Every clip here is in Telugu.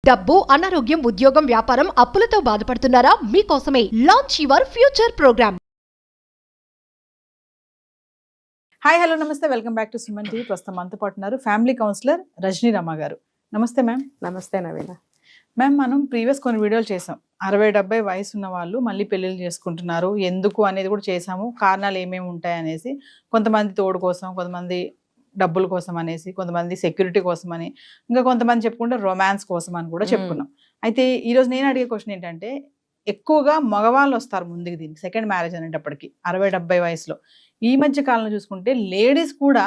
డబ్బు, అనారోగ్యం, ఉద్యోగం, వ్యాపారం, అప్పులతో బాధపడుతున్నారా? మీకోసమే launch your future program. Hi hello నమస్తే, welcome back to Suman TV. ప్రస్తుతం మనతో పాటు ఉన్నారు ఫ్యామిలీ కౌన్సిలర్ రజనీ రమ గారు. నమస్తే మ్యామ్. నమస్తే నవీన. మ్యామ్, మనం ప్రీవియస్ కొన్ని వీడియోలు చేసాం. 60-70 వయసు ఉన్న వాళ్ళు మళ్ళీ పెళ్ళిళ్ళు చేసుకుంటున్నారు, ఎందుకు అనేది కూడా చేసాము. కారణాలు ఏమేమి ఉంటాయి అనేసి, కొంతమంది తోడు కోసం, కొంతమంది డబ్బుల కోసం అనేసి, కొంతమంది సెక్యూరిటీ కోసం అని, ఇంకా కొంతమంది చెప్పుకుంటే రొమాన్స్ కోసం అని కూడా చెప్పుకున్నాం. అయితే ఈరోజు నేను అడిగే క్వశ్చన్ ఏంటంటే, ఎక్కువగా మగవాళ్ళు వస్తారు ముందుకు దీనికి, సెకండ్ మ్యారేజ్ అనేటప్పటికి 60-70 వయసులో. ఈ మధ్య కాలంలో చూసుకుంటే లేడీస్ కూడా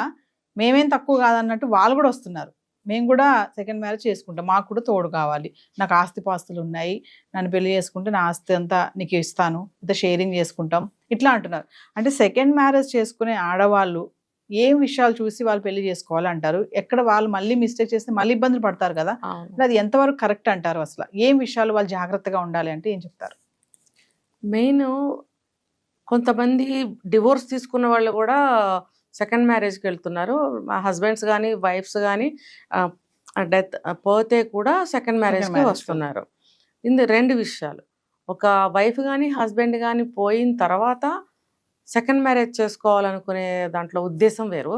మేమేం తక్కువ కాదన్నట్టు వాళ్ళు కూడా వస్తున్నారు. మేము కూడా సెకండ్ మ్యారేజ్ చేసుకుంటాం, మాకు కూడా తోడు కావాలి, నాకు ఆస్తిపాస్తులు ఉన్నాయి, నన్ను పెళ్లి చేసుకుంటే నా ఆస్తి అంతా నీకు ఇస్తాను, ఇంత షేరింగ్ చేసుకుంటాం, ఇట్లా అంటున్నారు. అంటే సెకండ్ మ్యారేజ్ చేసుకునే ఆడవాళ్ళు ఏ విషయాలు చూసి వాళ్ళు పెళ్లి చేసుకోవాలంటారు? ఎక్కడ వాళ్ళు మళ్ళీ మిస్టేక్ చేస్తే మళ్ళీ ఇబ్బందులు పడతారు కదా, అది ఎంతవరకు కరెక్ట్ అంటారు? అసలు ఏం విషయాలు వాళ్ళు జాగ్రత్తగా ఉండాలి అంటే ఏం చెప్తారు? మెయిన్ కొంతమంది డివోర్స్ తీసుకున్న వాళ్ళు కూడా సెకండ్ మ్యారేజ్కి వెళ్తున్నారు. హస్బెండ్స్ కానీ వైఫ్స్ కానీ డెత్ పోతే కూడా సెకండ్ మ్యారేజ్కి వస్తున్నారు. ఇది రెండు విషయాలు. ఒక వైఫ్ కానీ హస్బెండ్ కానీ పోయిన తర్వాత సెకండ్ మ్యారేజ్ చేసుకోవాలనుకునే దాంట్లో ఉద్దేశం వేరు,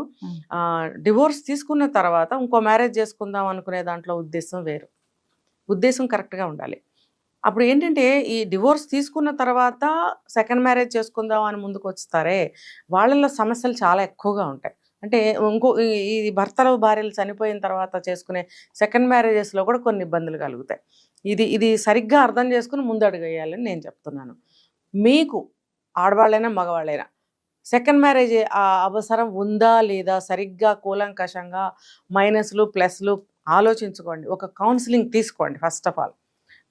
డివోర్స్ తీసుకున్న తర్వాత ఇంకో మ్యారేజ్ చేసుకుందాం అనుకునే దాంట్లో ఉద్దేశం వేరు. ఉద్దేశం కరెక్ట్గా ఉండాలి. అప్పుడు ఏంటంటే, ఈ డివోర్స్ తీసుకున్న తర్వాత సెకండ్ మ్యారేజ్ చేసుకుందాం అని ముందుకు వస్తారే, వాళ్ళల్లో సమస్యలు చాలా ఎక్కువగా ఉంటాయి. అంటే ఈ భర్తలు భార్యలు చనిపోయిన తర్వాత చేసుకునే సెకండ్ మ్యారేజెస్లో కూడా కొన్ని ఇబ్బందులు కలుగుతాయి. ఇది సరిగ్గా అర్థం చేసుకుని ముందు అడుగు వేయాలని నేను చెప్తున్నాను. మీకు ఆడవాళ్ళైనా మగవాళ్ళైనా సెకండ్ మ్యారేజ్ అవసరం ఉందా లేదా సరిగ్గా కూలంకషంగా మైనస్లు ప్లస్లు ఆలోచించుకోండి. ఒక కౌన్సిలింగ్ తీసుకోండి. First of all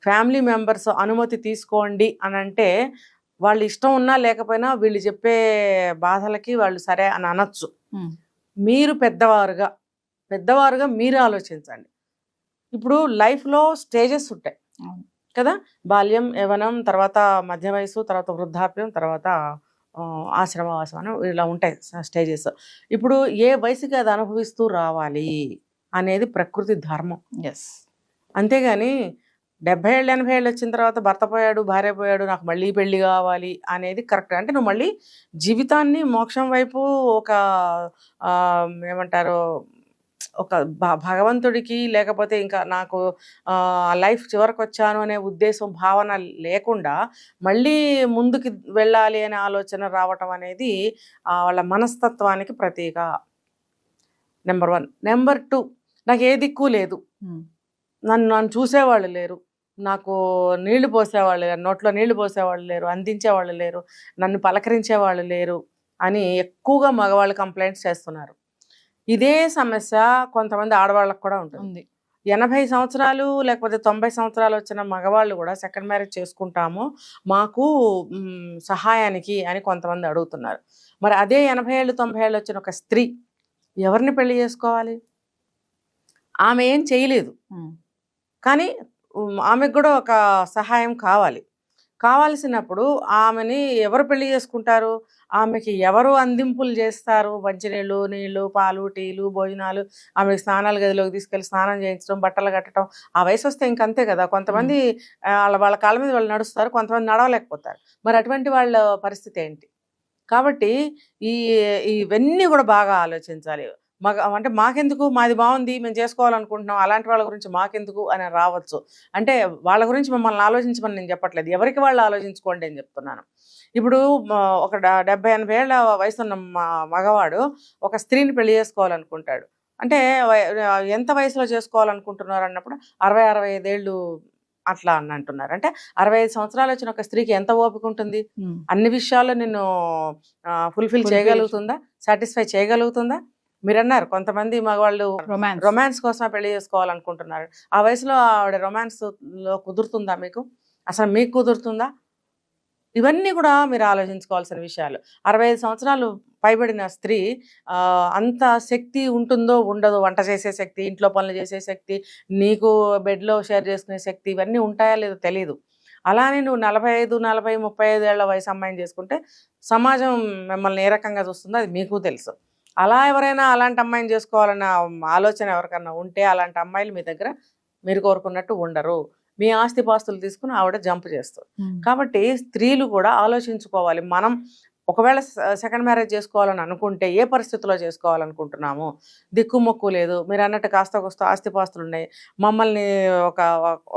family members అనుమతి తీసుకోండి అని అంటే, వాళ్ళు ఇష్టం ఉన్నా లేకపోయినా వీళ్ళు చెప్పే బాధలకి వాళ్ళు సరే అని అనొచ్చు. మీరు పెద్దవారుగా మీరు ఆలోచించండి. ఇప్పుడు లైఫ్లో స్టేజెస్ ఉంటాయి కదా, బాల్యం, యవ్వనం, తర్వాత మధ్య వయసు, తర్వాత వృద్ధాప్యం, తర్వాత ఆశ్రమవాసం, ఇలా ఉంటాయి స్టేజెస్. ఇప్పుడు ఏ వయసుకి అది అనుభవిస్తూ రావాలి అనేది ప్రకృతి ధర్మం. అంతేగాని 70 ఏళ్ళు 80 ఏళ్ళు వచ్చిన తర్వాత భర్త పోయాడు, భార్య పోయాడు, నాకు మళ్ళీ పెళ్ళి కావాలి అనేది కరెక్ట్. అంటే నువ్వు మళ్ళీ జీవితాన్ని మోక్షం వైపు ఒక ఏమంటారు, ఒక భగవంతుడికి లేకపోతే ఇంకా నాకు లైఫ్ చివరికి వచ్చాను అనే ఉద్దేశం భావన లేకుండా మళ్ళీ ముందుకు వెళ్ళాలి అనే ఆలోచన రావటం అనేది వాళ్ళ మనస్తత్వానికి ప్రతీక. నెంబర్ 1. నెంబర్ 2, నాకు ఏ దిక్కు లేదు, నన్ను చూసేవాళ్ళు లేరు, నాకు నీళ్లు పోసేవాళ్ళు లేరు, నోట్లో నీళ్లు పోసేవాళ్ళు లేరు, అందించేవాళ్ళు లేరు, నన్ను పలకరించేవాళ్ళు లేరు అని ఎక్కువగా మగవాళ్ళు కంప్లైంట్స్ చేస్తున్నారు. ఇదే సమస్య కొంతమంది ఆడవాళ్ళకు కూడా ఉంటుంది. 80 సంవత్సరాలు లేకపోతే 90 సంవత్సరాలు వచ్చిన మగవాళ్ళు కూడా సెకండ్ మ్యారేజ్ చేసుకుంటాము మాకు సహాయానికి అని కొంతమంది అడుగుతున్నారు. మరి అదే 80 ఏళ్ళు 90 ఏళ్ళు వచ్చిన ఒక స్త్రీ ఎవరిని పెళ్లి చేసుకోవాలి? ఆమె ఏం చేయలేదు, కానీ ఆమెకు కూడా ఒక సహాయం కావాల్సినప్పుడు ఆమెని ఎవరు పెళ్లి చేసుకుంటారు? ఆమెకి ఎవరు అందింపులు చేస్తారు? మంచినీళ్ళు, నీళ్ళు, పాలు, టీలు, భోజనాలు, ఆమెకి స్నానాల గదిలోకి తీసుకెళ్ళి స్నానం చేయించడం, బట్టలు కట్టడం. ఆ వయసు వస్తే ఇంకంతే కదా. కొంతమంది వాళ్ళ కాళ్ళ మీద వాళ్ళు నడుస్తారు, కొంతమంది నడవలేకపోతారు. మరి అటువంటి వాళ్ళ పరిస్థితి ఏంటి? కాబట్టి ఇవన్నీ కూడా బాగా ఆలోచించాలి. అంటే మాకెందుకు, మాది బాగుంది, మేము చేసుకోవాలనుకుంటున్నాం, అలాంటి వాళ్ళ గురించి మాకెందుకు అని రావచ్చు. అంటే వాళ్ళ గురించి మమ్మల్ని ఆలోచించమని నేను చెప్పట్లేదు, ఎవరికి వాళ్ళు ఆలోచించుకోండి అని చెప్తున్నాను. ఇప్పుడు ఒక 70-80 ఏళ్ళ వయసు ఉన్న మగవాడు ఒక స్త్రీని పెళ్లి చేసుకోవాలనుకుంటాడు. అంటే ఎంత వయసులో చేసుకోవాలనుకుంటున్నారు అన్నప్పుడు 60-65 ఏళ్ళు అట్లా అని అంటున్నారు. అంటే 65 సంవత్సరాలు వచ్చిన ఒక స్త్రీకి ఎంత ఓపిక ఉంటుంది? అన్ని విషయాల్లో నిన్ను ఫుల్ఫిల్ చేయగలుగుతుందా, సాటిస్ఫై చేయగలుగుతుందా? మీరు అన్నారు కొంతమంది మగవాళ్ళు రొమాన్స్ కోసమే పెళ్లి చేసుకోవాలనుకుంటున్నారు. ఆ వయసులో ఆవిడ రొమాన్స్ లో కుదురుతుందా? అసలు మీకు కుదురుతుందా? ఇవన్నీ కూడా మీరు ఆలోచించుకోవాల్సిన విషయాలు. 65 సంవత్సరాలు పైబడిన స్త్రీ అంత శక్తి ఉంటుందో ఉండదో, వంట చేసే శక్తి, ఇంట్లో పనులు చేసే శక్తి, నీకు బెడ్లో షేర్ చేసుకునే శక్తి, ఇవన్నీ ఉంటాయా లేదో తెలియదు. అలానే నువ్వు 45, 40, 35 ఏళ్ల వయసు అమ్మాయిని చేసుకుంటే సమాజం మిమ్మల్ని ఏ రకంగా చూస్తుందో అది మీకు తెలుసు. అలా ఎవరైనా అలాంటి అమ్మాయిని చేసుకోవాలన్న ఆలోచన ఎవరికన్నా ఉంటే అలాంటి అమ్మాయిలు మీ దగ్గర మీరు కోరుకున్నట్టు ఉండరు, మీ ఆస్తిపాస్తులు తీసుకుని ఆవిడ జంప్ చేస్తారు. కాబట్టి స్త్రీలు కూడా ఆలోచించుకోవాలి. మనం ఒకవేళ సెకండ్ మ్యారేజ్ చేసుకోవాలని అనుకుంటే ఏ పరిస్థితిలో చేసుకోవాలనుకుంటున్నాము, దిక్కుమొక్కు లేదు, మీరు అన్నట్టు కాస్త కోస్త ఆస్తిపాస్తులు ఉన్నాయి, మమ్మల్ని ఒక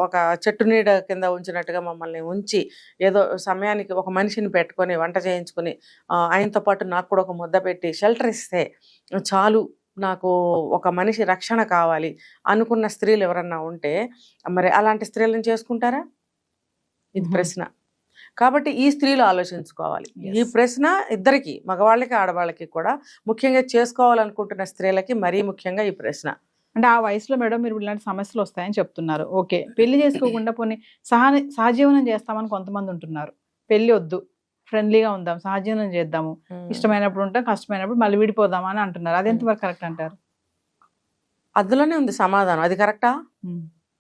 ఒక చెట్టు నీడ కింద ఉంచినట్టుగా మమ్మల్ని ఉంచి ఏదో సమయానికి ఒక మనిషిని పెట్టుకొని వంట చేయించుకొని ఆయనతో పాటు నాకు కూడా ఒక ముద్ద పెట్టి షెల్టర్ ఇస్తే చాలు, నాకు ఒక మనిషి రక్షణ కావాలి అనుకున్న స్త్రీలు ఎవరన్నా ఉంటే మరి అలాంటి స్త్రీలను చేసుకుంటారా? ఇది ప్రశ్న. కాబట్టి ఈ స్త్రీలు ఆలోచించుకోవాలి. ఈ ప్రశ్న ఇద్దరికి, మగవాళ్ళకి ఆడవాళ్ళకి కూడా, ముఖ్యంగా చేసుకోవాలనుకుంటున్న స్త్రీలకి మరీ ముఖ్యంగా ఈ ప్రశ్న. అంటే ఆ వయసులో మేడం మీరు ఇలాంటి సమస్యలు వస్తాయని చెప్తున్నారు. ఓకే, పెళ్లి చేసుకోకుండా పోనీ సహజీవనం చేస్తామని కొంతమంది ఉంటున్నారు. పెళ్లి వద్దు, ఫ్రెండ్లీగా ఉందాం, సహజీవనం చేద్దాము, ఇష్టమైనప్పుడు ఉంటాం, కష్టమైనప్పుడు మళ్ళీ విడిపోదాం అని అంటున్నారు. అది ఎంతవరకు కరెక్ట్ అంటారు? అందులోనే ఉంది సమాధానం. అది కరెక్టా?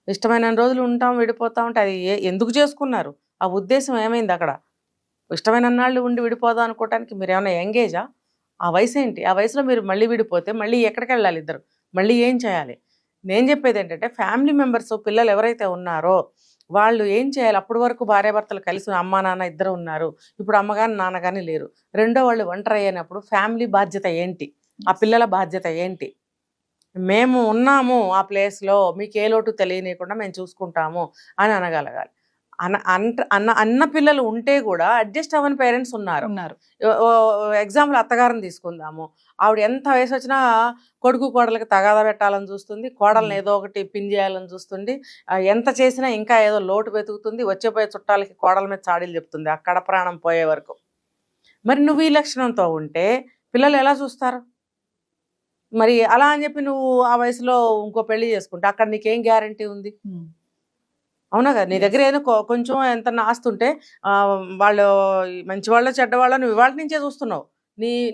ఇష్టమైన రోజులు ఉంటాం, విడిపోతాం అంటే అది ఎందుకు చేసుకున్నారు? ఆ ఉద్దేశం ఏమైంది అక్కడ? ఇష్టమైన నాళ్ళు ఉండి విడిపోదాం అనుకోవటానికి మీరు ఏమైనా ఎంగేజా? ఆ వయసు ఏంటి? ఆ వయసులో మీరు మళ్ళీ విడిపోతే మళ్ళీ ఎక్కడికి వెళ్ళాలి ఇద్దరు? మళ్ళీ ఏం చేయాలి? నేను చెప్పేది ఏంటంటే ఫ్యామిలీ మెంబర్స్, పిల్లలు ఎవరైతే ఉన్నారో వాళ్ళు ఏం చేయాలి? అప్పటి వరకు భార్యాభర్తలు కలిసి అమ్మా నాన్న ఇద్దరు ఉన్నారు, ఇప్పుడు అమ్మగాని నాన్నగాని లేరు, రెండో వాళ్ళు ఒంటరి అయినప్పుడు ఫ్యామిలీ బాధ్యత ఏంటి? ఆ పిల్లల బాధ్యత ఏంటి? మేము ఉన్నాము ఆ ప్లేస్లో, మీకు ఏ లోటు తెలియనియకుండా మేము చూసుకుంటాము అని అనగలగాలి. అన్న పిల్లలు ఉంటే కూడా అడ్జస్ట్ అవ్వని పేరెంట్స్ ఉన్నారు. ఎగ్జాంపుల్ అత్తగారిని తీసుకుందాము. ఆవిడ ఎంత వయసు వచ్చినా కొడుకు కోడలకి తగాదా పెట్టాలని చూస్తుంది, కోడల్ని ఏదో ఒకటి పిన్ చేయాలని చూస్తుంది, ఎంత చేసినా ఇంకా ఏదో లోటు వెతుకుతుంది, వచ్చేపోయే చుట్టాలకి కోడల మీద చాడీలు చెప్తుంది అక్కడ ప్రాణం పోయే వరకు. మరి నువ్వు ఈ లక్షణంతో ఉంటే పిల్లలు ఎలా చూస్తారు? మరి అలా అని చెప్పి నువ్వు ఆ వయసులో ఇంకో పెళ్లి చేసుకుంటే అక్కడ నీకేం గ్యారంటీ ఉంది? అవునా కదా? నీ దగ్గర ఏదో కొంచెం ఎంత ఆస్తుంటే వాళ్ళు మంచివాళ్ళ చెడ్డవాళ్ళ నువ్వు ఇవాళ నుంచే చూస్తున్నావు.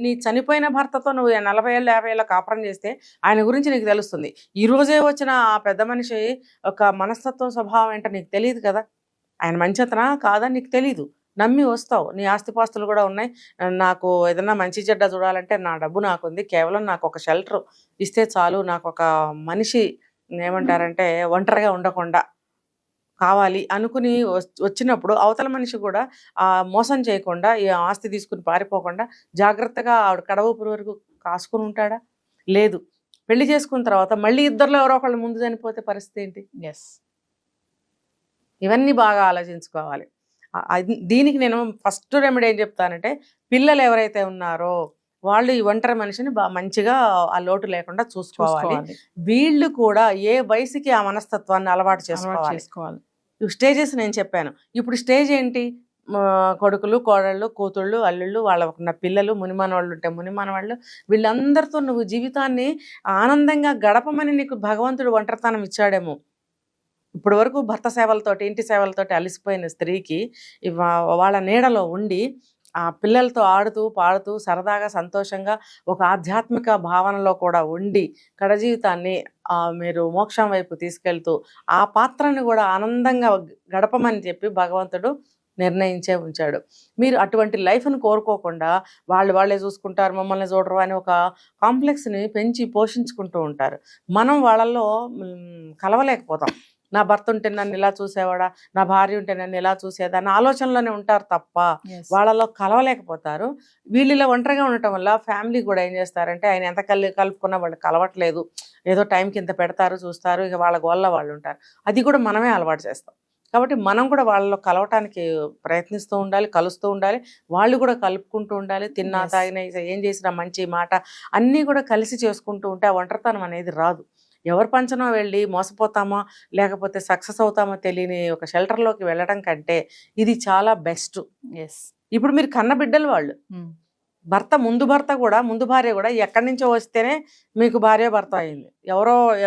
నీ చనిపోయిన భర్తతో నువ్వు 40 ఏళ్ళు 50 ఏళ్ళ కాపురం చేస్తే ఆయన గురించి నీకు తెలుస్తుంది. ఈ రోజే వచ్చిన ఆ పెద్ద మనిషి ఒక మనస్తత్వం, స్వభావం ఏంటో నీకు తెలియదు కదా. ఆయన మంచితనా కాదని నీకు తెలీదు, నమ్మి వస్తావు. నీ ఆస్తిపాస్తులు కూడా ఉన్నాయి, నాకు ఏదన్నా మంచి చెడ్డ చూడాలంటే నా డబ్బు నాకుంది, కేవలం నాకు ఒక షెల్టర్ ఇస్తే చాలు, నాకు ఒక మనిషి ఏమంటారంటే ఒంటరిగా ఉండకుండా కావాలి అనుకుని వచ్చినప్పుడు అవతల మనిషి కూడా మోసం చేయకుండా, ఈ ఆస్తి తీసుకుని పారిపోకుండా జాగ్రత్తగా ఆవిడ కడవపురి వరకు కాసుకుని ఉంటాడా? లేదు. పెళ్లి చేసుకున్న తర్వాత మళ్ళీ ఇద్దరిలో ఎవరో ఒకళ్ళు ముందు చనిపోతే పరిస్థితి ఏంటి? ఇవన్నీ బాగా ఆలోచించుకోవాలి. దీనికి నేను ఫస్ట్ రెమెడీ ఏం చెప్తానంటే, పిల్లలు ఎవరైతే ఉన్నారో వాళ్ళు ఈ ఒంటరి మనిషిని మంచిగా ఆ లోటు లేకుండా చూసుకోవాలి. వీళ్ళు కూడా ఏ వయసుకి ఆ మనస్తత్వాన్ని అలవాటు చేసుకోవాలి. స్టేజెస్ నేను చెప్పాను. ఇప్పుడు స్టేజ్ ఏంటి? కొడుకులు, కోడళ్ళు, కూతుళ్ళు, అల్లుళ్ళు, వాళ్ళకున్న పిల్లలు, మునిమానవాళ్ళు ఉంటే మునిమానవాళ్ళు, వీళ్ళందరితో నువ్వు జీవితాన్ని ఆనందంగా గడపమని నీకు భగవంతుడు ఒంటరితనం ఇచ్చాడేమో. ఇప్పటి వరకు భర్త సేవలతోటి, ఇంటి సేవలతోటి అలసిపోయిన స్త్రీకి వాళ్ళ నీడలో ఉండి ఆ పిల్లలతో ఆడుతూ పాడుతూ సరదాగా సంతోషంగా ఒక ఆధ్యాత్మిక భావనలో కూడా ఉండి కడ జీవితాన్ని మీరు మోక్షం వైపు తీసుకెళ్తూ ఆ పాత్రను కూడా ఆనందంగా గడపమని చెప్పి భగవంతుడు నిర్ణయించే ఉంచాడు. మీరు అటువంటి లైఫ్ను కోరుకోకుండా వాళ్ళే చూసుకుంటారు, మమ్మల్ని చూడరు అని ఒక కాంప్లెక్స్ని పెంచి పోషించుకుంటూ ఉంటారు. మనం వాళ్ళల్లో కలవలేకపోతాం. నా భర్త ఉంటే నన్ను ఇలా చూసేవాడా, నా భార్య ఉంటే నన్ను ఇలా చూసేదా అన్న ఆలోచనలోనే ఉంటారు తప్ప వాళ్ళలో కలవలేకపోతారు. వీళ్ళలో ఒంటరిగా ఉండటం వల్ల ఫ్యామిలీ కూడా ఏం చేస్తారంటే ఆయన ఎంత కలుపుకున్నా వాళ్ళు కలవట్లేదు, ఏదో టైంకి ఇంత పెడతారు, చూస్తారు, ఇక వాళ్ళ గోళ్ళ వాళ్ళు ఉంటారు. అది కూడా మనమే అలవాటు చేస్తాం. కాబట్టి మనం కూడా వాళ్ళలో కలవటానికి ప్రయత్నిస్తూ ఉండాలి, కలుస్తూ ఉండాలి, వాళ్ళు కూడా కలుపుకుంటూ ఉండాలి. తిన్నా తాగినా ఏం చేసినా మంచి మాట అన్నీ కూడా కలిసి చేసుకుంటూ ఉంటే ఆ ఒంటరితనం అనేది రాదు. ఎవరి పంచనో వెళ్ళి మోసపోతామో లేకపోతే సక్సెస్ అవుతామో తెలియని ఒక షెల్టర్లోకి వెళ్ళడం కంటే ఇది చాలా బెస్ట్. ఇప్పుడు మీరు కన్న బిడ్డలు వాళ్ళు, ముందు భార్య కూడా ఎక్కడి నుంచో వస్తేనే మీకు భార్య భర్త అయింది.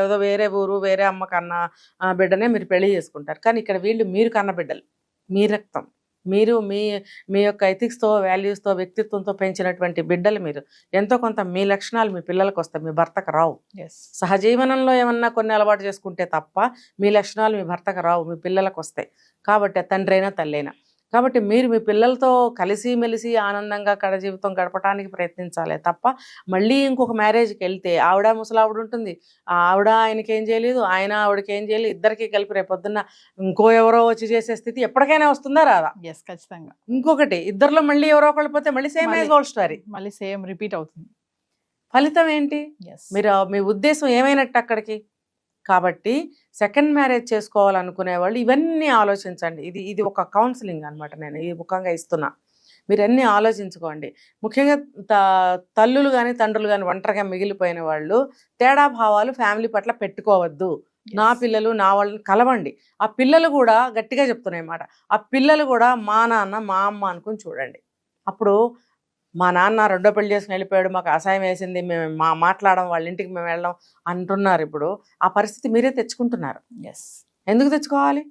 ఏదో వేరే ఊరు వేరే అమ్మ కన్న బిడ్డనే మీరు పెళ్లి చేసుకుంటారు. కానీ ఇక్కడ వీళ్ళు మీరు కన్న బిడ్డలు, మీ రక్తం, మీరు మీ యొక్క ఎథిక్స్తో, వాల్యూస్తో, వ్యక్తిత్వంతో పెంచినటువంటి బిడ్డలు. మీరు ఎంతో కొంత మీ లక్షణాలు మీ పిల్లలకు వస్తాయి, మీ భర్తకు రావు. సహజీవనంలో ఏమన్నా కొన్ని అలవాటు చేసుకుంటే తప్ప మీ లక్షణాలు మీ భర్తకు రావు, మీ పిల్లలకు వస్తాయి. కాబట్టి తండ్రి అయినా తల్లి అయినా. కాబట్టి మీరు మీ పిల్లలతో కలిసిమెలిసి ఆనందంగా కడ జీవితం గడపడానికి ప్రయత్నించాలి తప్ప మళ్ళీ ఇంకొక మ్యారేజ్కి వెళ్తే ఆవిడ ముసలావిడ ఉంటుంది, ఆవిడ ఆయనకి ఏం చేయలేదు, ఆయన ఆవిడకి ఏం చేయలేదు, ఇద్దరికి కలిపి రేపొద్దున్న ఇంకో ఎవరో వచ్చి చేసే స్థితి ఎప్పటికైనా వస్తుందా రాదా? ఎస్, ఖచ్చితంగా. ఇంకొకటి ఇద్దరిలో మళ్ళీ ఎవరో ఒకళ్ళు పోతే మళ్ళీ సేమ్ యాజ్ ఓల్డ్ స్టోరీ, మళ్ళీ సేమ్ రిపీట్ అవుతుంది. ఫలితం ఏంటి? ఎస్. మీరు మీ ఉద్దేశం ఏమైనట్టు అక్కడికి? కాబట్టి సెకండ్ మ్యారేజ్ చేసుకోవాలనుకునే వాళ్ళు ఇవన్నీ ఆలోచించండి. ఇది ఒక కౌన్సిలింగ్ అనమాట, నేను ఈ ముఖంగా ఇస్తున్నా. మీరు అన్నీ ఆలోచించుకోండి. ముఖ్యంగా తల్లులు కానీ తండ్రులు కానీ ఒంటరిగా మిగిలిపోయిన వాళ్ళు తేడా భావాలు ఫ్యామిలీ పట్ల పెట్టుకోవద్దు. నా పిల్లలు నా వాళ్ళని కలవండి. ఆ పిల్లలు కూడా గట్టిగా చెప్తున్నాయి మాట, ఆ పిల్లలు కూడా మా నాన్న మా అమ్మ అనుకుని చూడండి. అప్పుడు మా నాన్న రెండో పెళ్లి చేసుకుని వెళ్ళిపోయాడు, మాకు అసహాయం వేసింది, మేము మాట్లాడడం, వాళ్ళ ఇంటికి మేము వెళ్ళడం అంటున్నారు. ఇప్పుడు ఆ పరిస్థితి మీరే తెచ్చుకుంటున్నారు. ఎస్. ఎందుకు తెచ్చుకోవాలి?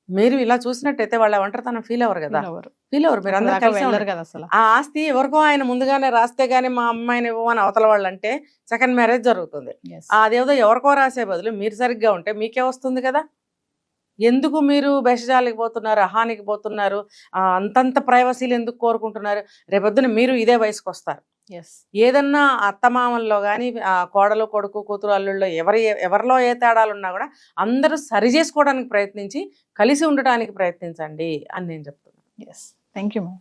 మీరు ఇలా చూసినట్టయితే వాళ్ళ ఒంటరితనం ఫీల్ అవ్వరు కదా, ఫీల్ అవ్వరు. మీరు అందరూ కలిసి వెళ్ళరు కదా అసలు. ఆ ఆస్తి ఎవరికో ఆయన ముందుగానే రాస్తే గానీ మా అమ్మాయిని ఇవ్వమని అవతల వాళ్ళు అంటే సెకండ్ మ్యారేజ్ జరుగుతుంది. అదేదో ఎవరికో రాసే బదులు మీరు సరిగ్గా ఉంటే మీకే వస్తుంది కదా. ఎందుకు మీరు బెషజాలికి పోతున్నారు, అహానికి పోతున్నారు, అంతంత ప్రైవసీలు ఎందుకు కోరుకుంటున్నారు? రేపొద్దున మీరు ఇదే వయసుకు వస్తారు. ఏదన్నా అత్తమామల్లో కానీ కోడలు కొడుకు కూతురు అల్లుళ్ళలో ఎవరిలో ఏ తేడాలు ఉన్నా కూడా అందరూ సరి చేసుకోవడానికి ప్రయత్నించి కలిసి ఉండటానికి ప్రయత్నించండి అని నేను చెప్తున్నాను. Yes, thank you ma'am.